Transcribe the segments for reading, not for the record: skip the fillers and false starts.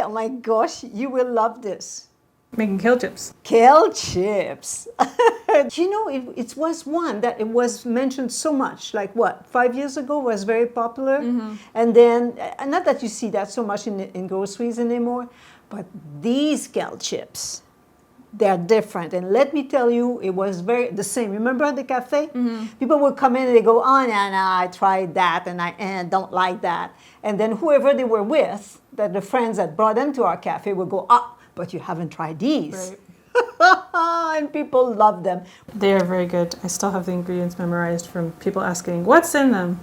Oh my gosh, you will love this. Making kale chips. Kale chips. You know, it was one that it was mentioned so much, like what, 5 years ago was very popular. And then, not that you see that so much in groceries anymore, but these kale chips, they're different. And let me tell you, it was the same. Remember at the cafe? People would come in and they go, oh, no, I tried that and I don't like that. And then whoever they were with, the friends that brought them to our cafe would go, but you haven't tried these. Right. And people love them. They are very good. I still have the ingredients memorized from people asking, what's in them?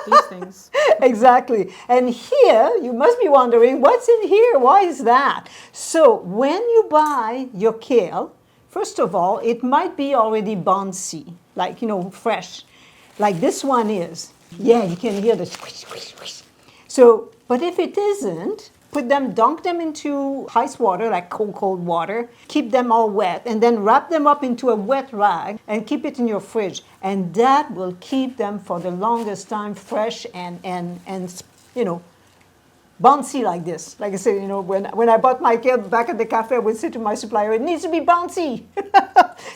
These things. Exactly. And here, you must be wondering, what's in here? Why is that? So when you buy your kale, first of all, it might be already 𝗀𝗲𝗁𝗍, like, fresh, like this one is. Yeah, you can hear the squish, squish, squish. So, but if it isn't, dunk them into ice water, like cold water, keep them all wet, and then wrap them up into a wet rag and keep it in your fridge. And that will keep them for the longest time fresh and bouncy like this. Like I said, when I bought my kale back at the cafe, I would say to my supplier, it needs to be bouncy.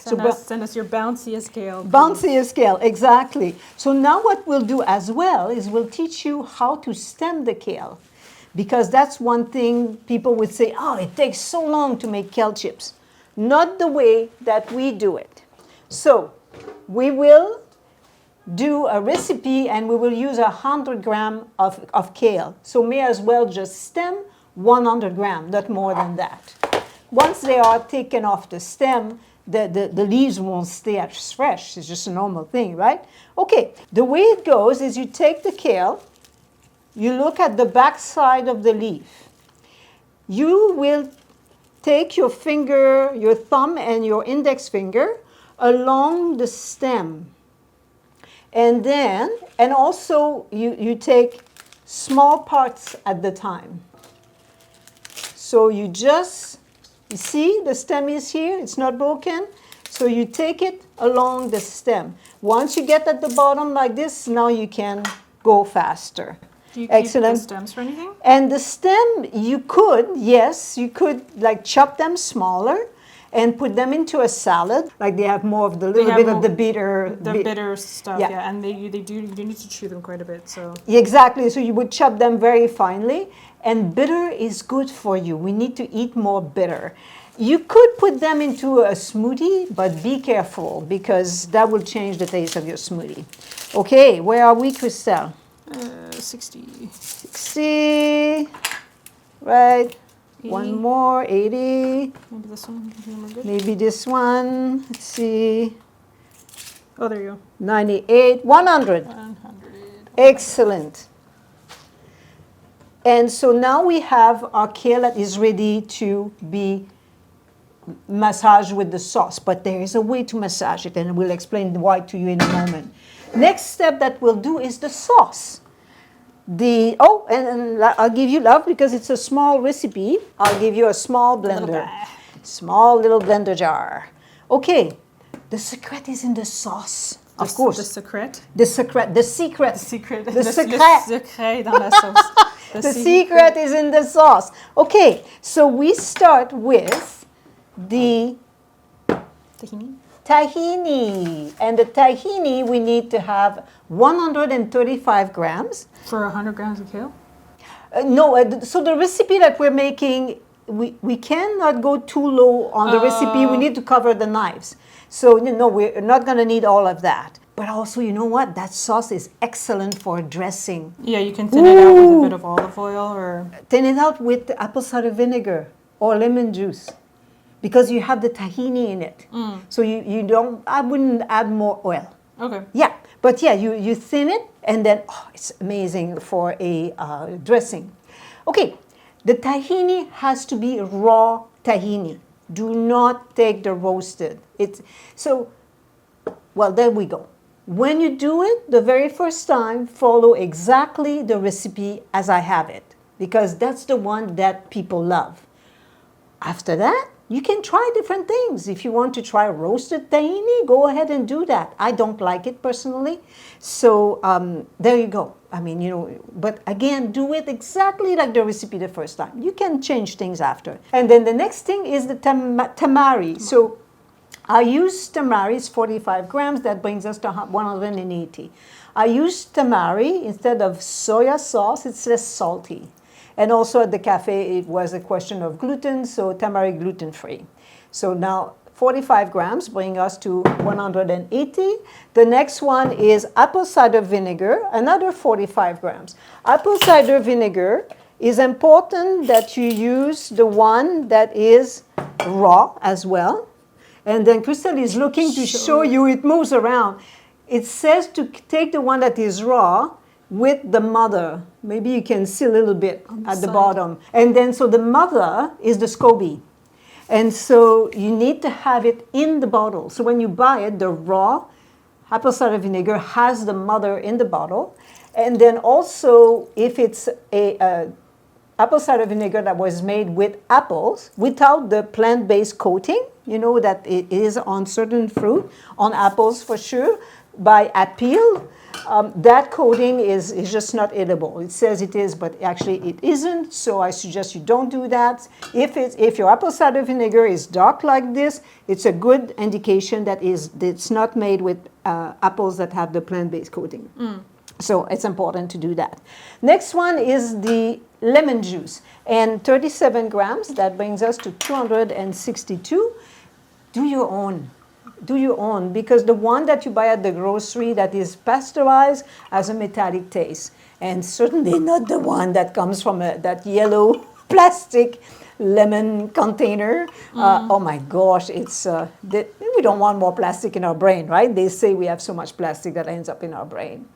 Send us your 𝗀𝗲𝘁𝗶𝗄 kale. 𝗀𝗀𝘁𝗄 kale, exactly. So now what we'll do as well is we'll teach you how to stem the kale. Because that's one thing people would say, it takes so long to make kale chips. Not the way that we do it. So we will do a recipe and we will use 100 grams of kale. So may as well just stem 100 grams, not more than that. Once they are taken off the stem, the leaves won't stay as fresh. It's just a normal thing, right? Okay, the way it goes is you take the kale, you look at the back side of the leaf. You will take your finger, your thumb and your index finger along the stem. And also you take small parts at the time. So you see the stem is here, it's not broken. So you take it along the stem. Once you get at the bottom like this, now you can go faster. Do you keep the stems for anything? And the stem, you could like chop them smaller and put them into a salad. Like they have more of the little bit of the bitter. The bitter stuff, yeah. And you do need to chew them quite a bit, so. Exactly, so you would chop them very finely. And bitter is good for you. We need to eat more bitter. You could put them into a smoothie, but be careful because that will change the taste of your smoothie. Okay, where are we, Christelle? 60. 60, right? 80. One more, 80. Maybe this one. Maybe this one. Let's see. Oh, there you go. 98, 100. 100. Excellent. And so now we have our kale that is ready to be massaged with the sauce. But there is a way to massage it, and we'll explain why to you in a moment. Next step that we'll do is the sauce. And I'll give you love because it's a small recipe. I'll give you a small blender. Small little blender jar. Okay, the secret is in the sauce. Of course. The secret? The secret. The secret. The secret. The secret. Le secret dans la sauce. The secret is in the sauce. Okay, so we start with the tahini. And the tahini, we need to have 135 grams. For 100 grams of kale? So the recipe that we're making, we cannot go too low on the recipe. We need to cover the knives. So, we're not going to need all of that. But also, you know what? That sauce is excellent for dressing. Yeah, you can thin it out with a bit of olive oil or... Thin it out with apple cider vinegar or lemon juice. Because you have the tahini in it. So I wouldn't add more oil. Okay. Yeah, but yeah, you thin it and then, it's amazing for a dressing. Okay, the tahini has to be raw tahini. Do not take the roasted. There we go. When you do it the very first time, follow exactly the recipe as I have it, because that's the one that people love. After that, You can try different things. If you want to try roasted tahini, go ahead and do that. I don't like it personally. So there you go. I mean, you know, but again, do it exactly like the recipe the first time. You can change things after. And then the next thing is the tamari. So I use tamari, it's 45 grams. That brings us to 180. I use tamari instead of soya sauce. It's less salty. And also at the cafe, it was a question of gluten, so tamari gluten-free. So now 45 grams bring us to 180. The next one is apple cider vinegar, another 45 grams. Apple cider vinegar is important that you use the one that is raw as well. And then Crystal is looking to show you, it moves around. It says to take the one that is raw with the mother. Maybe you can see a little bit at the bottom. And then, so the mother is the SCOBY. And so you need to have it in the bottle. So when you buy it, the raw apple cider vinegar has the mother in the bottle. And then also, if it's a apple cider vinegar that was made with apples, without the plant-based coating, you know that it is on certain fruit, on apples for sure, by appeal, that coating is just not edible. It says it is, but actually it isn't, so I suggest you don't do that. If your apple cider vinegar is dark like this, it's a good indication that it's not made with apples that have the plant-based coating. So it's important to do that. Next one is the lemon juice, and 37 grams, that brings us to 262. Do your own. Do your own, because the one that you buy at the grocery that is pasteurized has a metallic taste, and certainly not the one that comes from that yellow plastic lemon container. Oh my gosh, it's we don't want more plastic in our brain, right? They say we have so much plastic that ends up in our brain.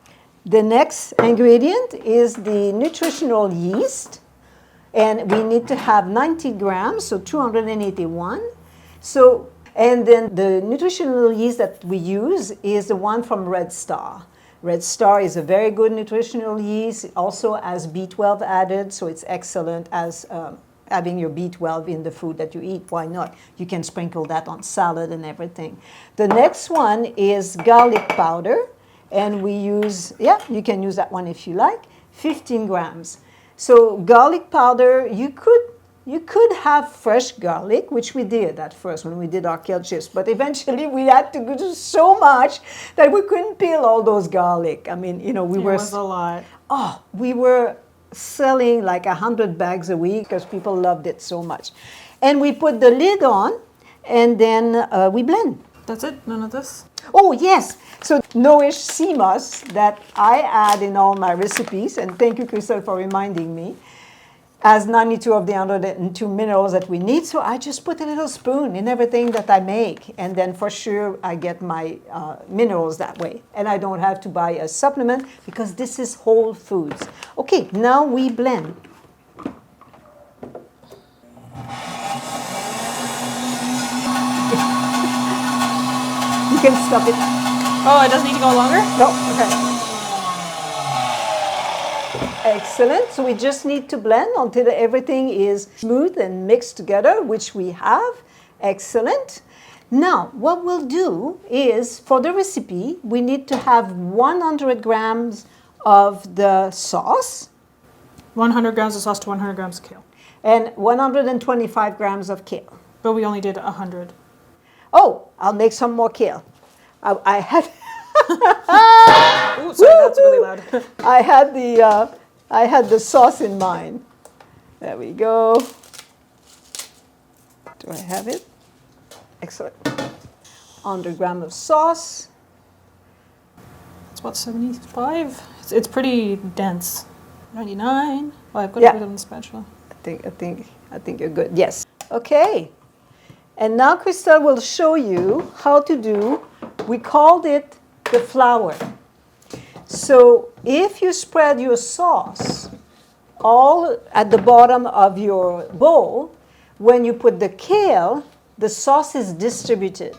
The next ingredient is the nutritional yeast, and we need to have 90 grams, so 281. And then the nutritional yeast that we use is the one from Red Star. Red Star is a very good nutritional yeast. It also has B12 added, so it's excellent as having your B12 in the food that you eat. Why not? You can sprinkle that on salad and everything. The next one is garlic powder, and we use, you can use that one if you like, 15 grams. So garlic powder, you could have fresh garlic, which we did at first when we did our kale chips, but eventually we had to do so much that we couldn't peel all those garlic. I mean, you know, it was a lot. Oh, we were selling like 100 bags a week because people loved it so much. And we put the lid on, and then we blend. That's it? None of this? Oh, yes. So 𝘀𝗶𝘁𝗵 that I add in all my recipes, and thank you, Crystal, for reminding me, as 92 of the 102 minerals that we need. So I just put a little spoon in everything that I make. And then for sure, I get my minerals that way. And I don't have to buy a supplement because this is whole foods. Okay, now we blend. You can stop it. Oh, it doesn't need to go longer? No, okay. Excellent. So we just need to blend until everything is smooth and mixed together, which we have. Excellent. Now, what we'll do is, for the recipe, we need to have 100 grams of the sauce. 100 grams of sauce to 100 grams of kale. And 125 grams of kale. But we only did 100. Oh, I'll make some more kale. I had... Ooh, sorry, that's really loud. I had the sauce in mind. There we go. Do I have it? Excellent. 100 grams of sauce. It's about 75. It's pretty dense. 99. Well, I've got to put it on the spatula. I think you're good. Yes. Okay. And now Crystal will show you how to do, we called it the flour. So if you spread your sauce all at the bottom of your bowl, when you put the kale, the sauce is distributed.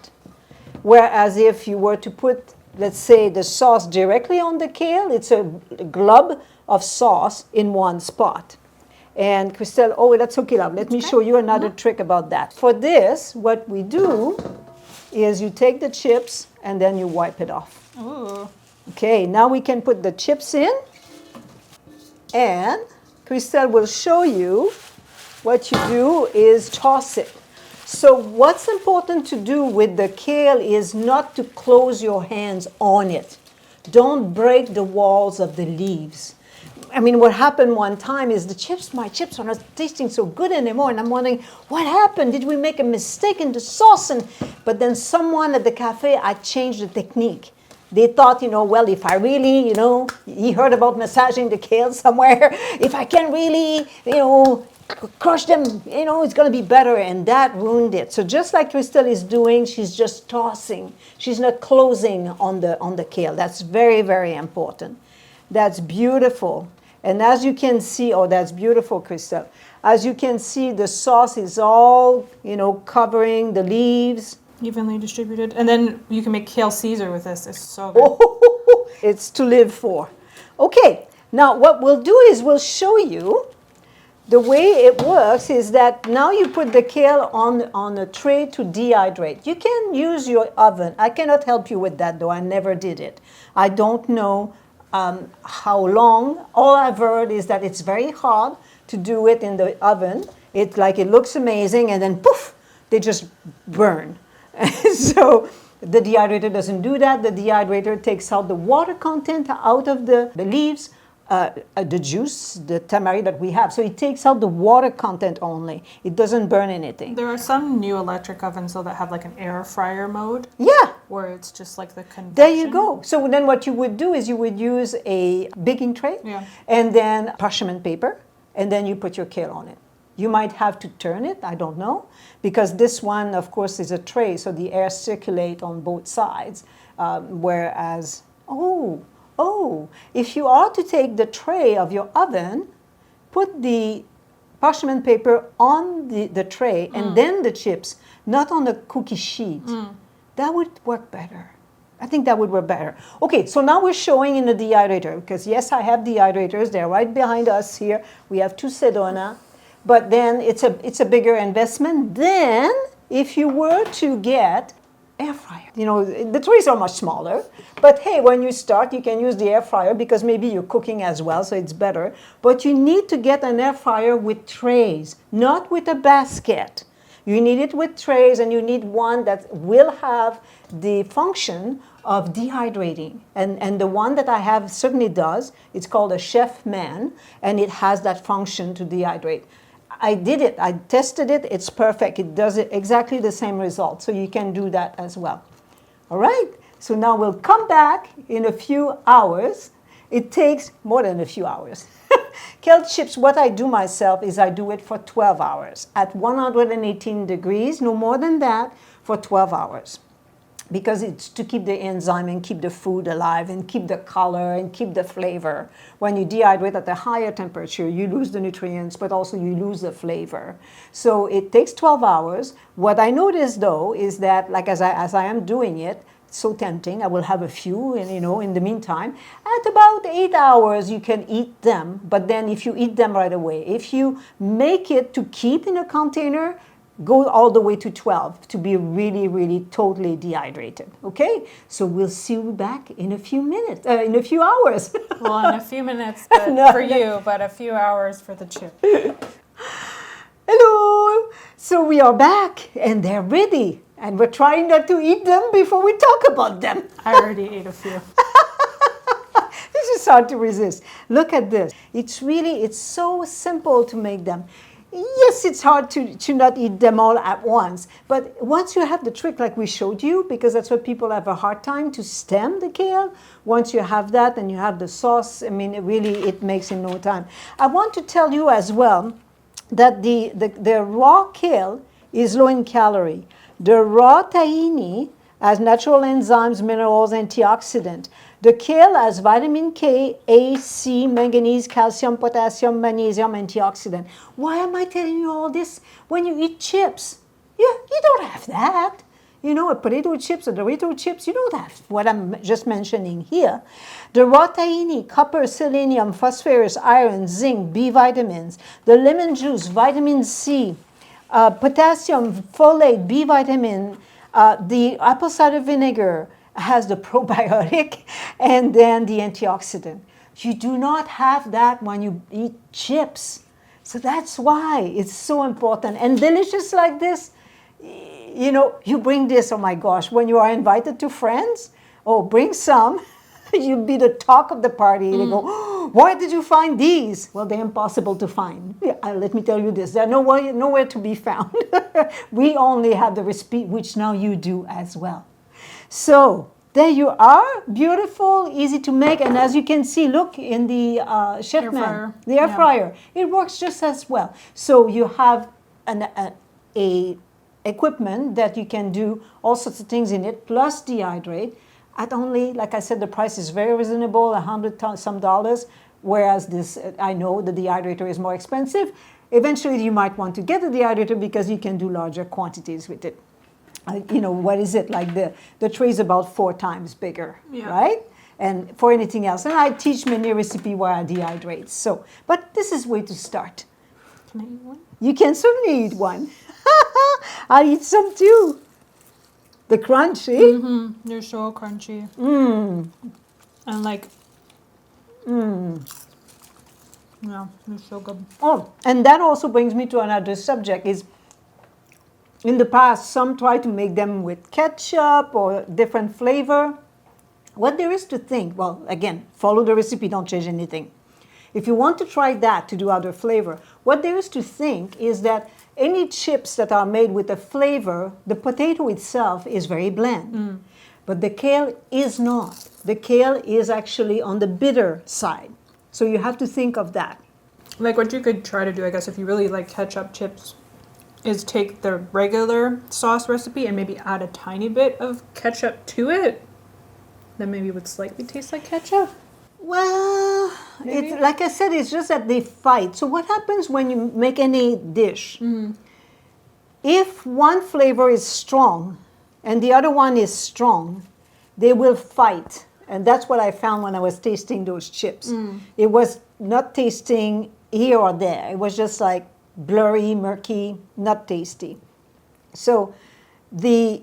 Whereas if you were to put, let's say, the sauce directly on the kale, it's a glob of sauce in one spot. And Christelle, oh, that's okay, love. Let me show you another trick about that. For this, what we do is you take the chips and then you wipe it off. Ooh. Okay, now we can put the chips in. And Christelle will show you what you do is toss it. So what's important to do with the kale is not to close your hands on it. Don't break the walls of the leaves. I mean, what happened one time is my chips are not tasting so good anymore. And I'm wondering, what happened? Did we make a mistake in the sauce? But then someone at the cafe, I changed the technique. They thought, well, if I really, he heard about massaging the kale somewhere. If I can really, crush them, it's going to be better. And that ruined it. So just like Christelle is doing, she's just tossing. She's not closing on the kale. That's very, very important. That's beautiful. And as you can see, oh, that's beautiful, Christelle. As you can see, the sauce is all, covering the leaves. Evenly distributed. And then you can make kale Caesar with this. It's so good. Oh, it's to live for. Okay, now what we'll do is we'll show you the way it works is that now you put the kale on a tray to dehydrate. You can use your oven. I cannot help you with that, though. I never did it. I don't know how long. All I've heard is that it's very hard to do it in the oven. It looks amazing, and then poof, they just burn. So the dehydrator doesn't do that. The dehydrator takes out the water content out of the leaves, the juice, the tamari that we have. So it takes out the water content only. It doesn't burn anything. There are some new electric ovens though that have like an air fryer mode. Yeah. Where it's just like the convection. There you go. So then what you would do is you would use a baking tray and then parchment paper, and then you put your kale on it. You might have to turn it, I don't know, because this one, of course, is a tray, so the air circulates on both sides, whereas, if you are to take the tray of your oven, put the parchment paper on the tray and then the chips, not on the cookie sheet. That would work better. I think that would work better. Okay, so now we're showing in the dehydrator, because yes, I have dehydrators. They're right behind us here. We have two Sedona, but then it's a bigger investment than if you were to get air fryer. The trays are much smaller, but hey, when you start, you can use the air fryer because maybe you're cooking as well, so it's better. But you need to get an air fryer with trays, not with a basket. You need it with trays, and you need one that will have the function of dehydrating. And the one that I have certainly does. It's called a Chef Man, and it has that function to dehydrate. I did it. I tested it. It's perfect. It does it exactly the same result. So you can do that as well. All right. So now we'll come back in a few hours. It takes more than a few hours. Kale chips, what I do myself is I do it for 12 hours at 118 degrees, no more than that, for 12 hours. Because it's to keep the enzyme and keep the food alive and keep the color and keep the flavor. When you dehydrate at a higher temperature, you lose the nutrients, but also you lose the flavor. So it takes 12 hours. What I noticed, though, is that as I am doing it, so tempting. I will have a few, and in the meantime, at about 8 hours, you can eat them. But then if you eat them right away, if you make it to keep in a container, go all the way to 12 to be really, really totally dehydrated. Okay? So we'll see you back in a few minutes, in a few hours. Well, in a few minutes for you, but a few hours for the chip. Hello! So we are back, and they're ready. And we're trying not to eat them before we talk about them. I already ate a few. This is hard to resist. Look at this. It's so simple to make them. Yes, it's hard to not eat them all at once. But once you have the trick like we showed you, because that's what people have a hard time to stem the kale, once you have that and you have the sauce, it makes in no time. I want to tell you as well that the raw kale is low in calorie. The raw tahini has natural enzymes, minerals, antioxidant. The kale has vitamin K, A, C, manganese, calcium, potassium, magnesium, antioxidant. Why am I telling you all this? When you eat chips, you don't have that. you know, a potato chips, a Dorito chips, you know that, what I'm just mentioning here. The raw tahini, copper, selenium, phosphorus, iron, zinc, B vitamins, the lemon juice, vitamin C, potassium, folate, B vitamin, the apple cider vinegar has the probiotic, and then the antioxidant. You do not have that when you eat chips. So that's why it's so important. And delicious like this, you know, you bring this, oh my gosh, when you are invited to friends, oh, bring some. You'll be the talk of the party. They go, oh, where did you find these? Well, they're impossible to find. Let me tell you this, they're nowhere to be found. We only have the recipe, which now you do as well. So there you are, beautiful, easy to make. And as you can see, look in the chef-man, the air fryer. It works just as well. So you have a equipment that you can do all sorts of things in it, plus dehydrate. At only, like I said, the price is very reasonable, $100 some, whereas this, I know the dehydrator is more expensive. Eventually, you might want to get a dehydrator because you can do larger quantities with it. You know, what is it? Like the tray is about 4 times bigger, right? And for anything else. And I teach many recipes where I dehydrate. So, but this is way to start. Can I eat one? You can certainly eat one. I'll eat some too. The crunchy. Mm-hmm. They're so crunchy. Mmm. And like, yeah, they're so good. Oh, and that also brings me to another subject is, in the past, some try to make them with ketchup or different flavor. What there is to think, well, again, follow the recipe, don't change anything. If you want to try that to do other flavor, what there is to think is that any chips that are made with a flavor, the potato itself is very bland. But the kale is not. The kale is actually on the bitter side. So you have to think of that. Like what you could try to do, I guess, if you really like ketchup chips, is take the regular sauce recipe and maybe add a tiny bit of ketchup to it. Then maybe it would slightly taste like ketchup. Well, it's, like I said, it's just that they fight. So what happens when you make any dish? If one flavor is strong and the other one is strong, they will fight. And that's what I found when I was tasting those chips. It was not tasting here or there. It was just like blurry, murky, not tasty. So the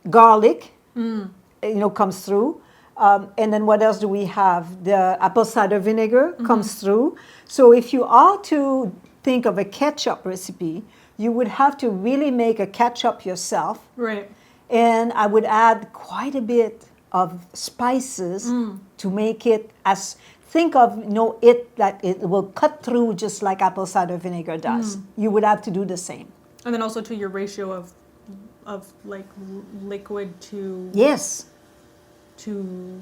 garlic, you know, comes through. And then what else do we have? The apple cider vinegar comes through. So if you are to think of a ketchup recipe, you would have to really make a ketchup yourself. Right. And I would add quite a bit of spices to make it as, think of, you know, it that it will cut through just like apple cider vinegar does. You would have to do the same. And then also to your ratio of like liquid to to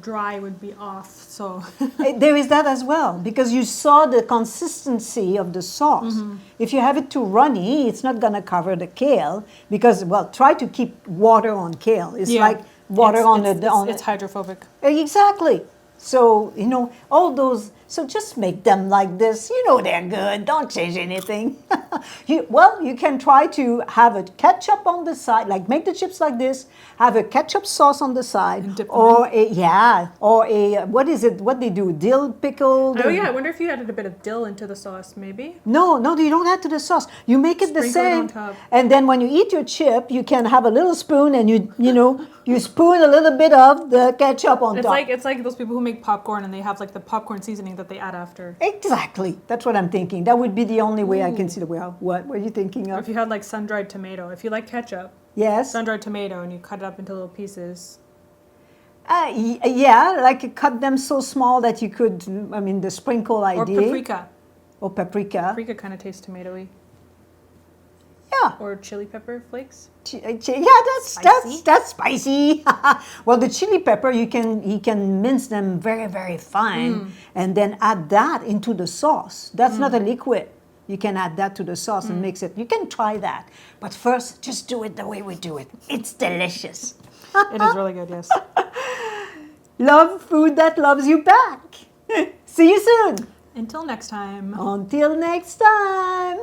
dry would be off. So there is that as well, because you saw the consistency of the sauce. If you have it too runny, it's not going to cover the kale because, well, try to keep water on kale. It's like water it's hydrophobic. Exactly. So, you know, all those, so just make them like this. You know they're good. Don't change anything. You can try to have a ketchup on the side, like make the chips like this, have a ketchup sauce on the side, or what is it, what they do, dill pickle? Oh yeah, I wonder if you added a bit of dill into the sauce, maybe? No, you don't add to the sauce. You make it the same. On top. And then when you eat your chip, you can have a little spoon and you spoon a little bit of the ketchup on top. It's like those people who make popcorn and they have like the popcorn seasoning that they add after. Exactly. That's what I'm thinking. That would be the only way I can see the way. What are you thinking of? Or if you had like sun-dried tomato. If you like ketchup. Yes. Sun-dried tomato and you cut it up into little pieces. Yeah, like cut them so small that you could, I mean, the sprinkle idea. Or paprika. Or paprika. Paprika kind of tastes tomatoey. Yeah. Or chili pepper flakes. Yeah, that's spicy. Well, the chili pepper, you can mince them very, very fine and then add that into the sauce. That's not a liquid. You can add that to the sauce and mix it. You can try that. But first, just do it the way we do it. It's delicious. It is really good, yes. Love food that loves you back. See you soon. Until next time. Until next time.